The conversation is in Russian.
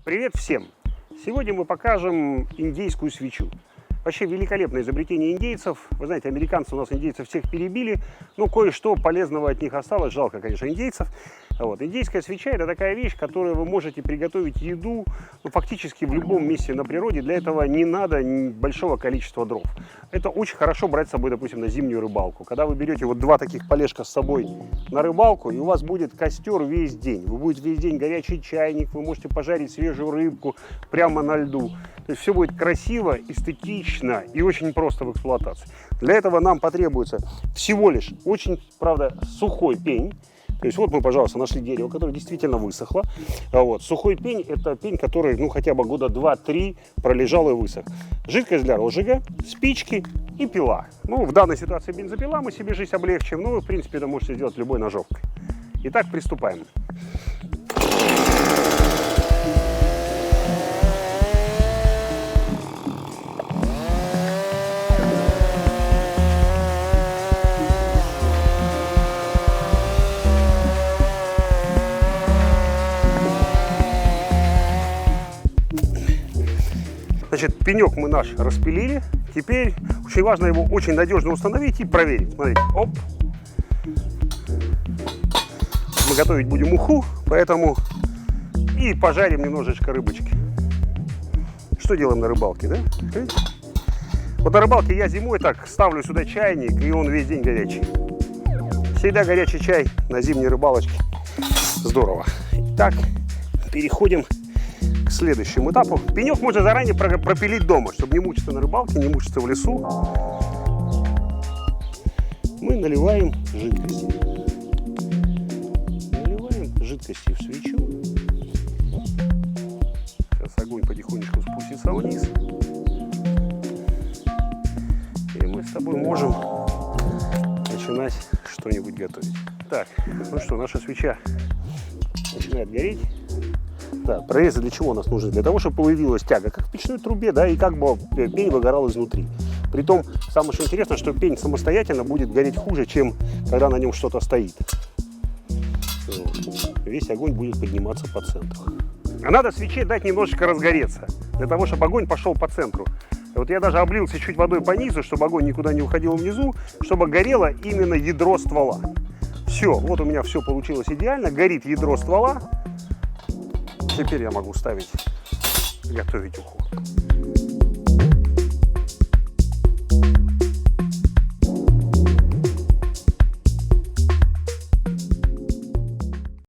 Привет всем! Сегодня мы покажем индейскую свечу. Вообще великолепное изобретение индейцев. Вы знаете, американцы у нас индейцев всех перебили, но кое-что полезного от них осталось. Жалко, конечно, индейцев. Индейская свеча – это такая вещь, которой вы можете приготовить еду фактически в любом месте на природе. Для этого не надо большого количества дров. Это очень хорошо брать с собой, допустим, на зимнюю рыбалку. Когда вы берете вот два таких полежка с собой на рыбалку, и у вас будет костер весь день. Вы будете весь день горячий чайник, вы можете пожарить свежую рыбку прямо на льду. То есть все будет красиво, эстетично и очень просто в эксплуатации. Для этого нам потребуется всего лишь очень, правда, сухой пень. То есть вот мы, пожалуйста, нашли дерево, которое действительно высохло. Сухой пень – это пень, который хотя бы года 2-3 пролежал и высох. Жидкость для розжига, спички и пила. В данной ситуации бензопила, мы себе жизнь облегчим, но вы, в принципе, это можете сделать любой ножовкой. Итак, приступаем. Значит, пенек мы наш распилили. Теперь очень важно его очень надежно установить и проверить. Смотрите, оп. Мы готовить будем уху, поэтому и пожарим немножечко рыбочки. Что делаем на рыбалке, да? Вот на рыбалке я зимой так ставлю сюда чайник, и он весь день горячий. Всегда горячий чай на зимней рыбалочке. Здорово. Итак, переходим к следующему этапу. Пенек можно заранее пропилить дома, чтобы не мучиться на рыбалке, не мучиться в лесу. Мы наливаем жидкости. Наливаем жидкости в свечу. Сейчас огонь потихонечку спустится вниз. И мы с тобой можем начинать что-нибудь готовить. Так, ну что, наша свеча начинает гореть. Да, прорезы для чего у нас нужны? Для того, чтобы появилась тяга, как в печной трубе, да, и как бы пень выгорал изнутри. Притом, самое что интересно, что пень самостоятельно будет гореть хуже, чем когда на нем что-то стоит. Весь огонь будет подниматься по центру. А надо свече дать немножечко разгореться, для того, чтобы огонь пошел по центру. Вот я даже облился чуть водой по низу, чтобы огонь никуда не уходил внизу, чтобы горело именно ядро ствола. Все, вот у меня все получилось идеально, горит ядро ствола. Теперь я могу готовить уху.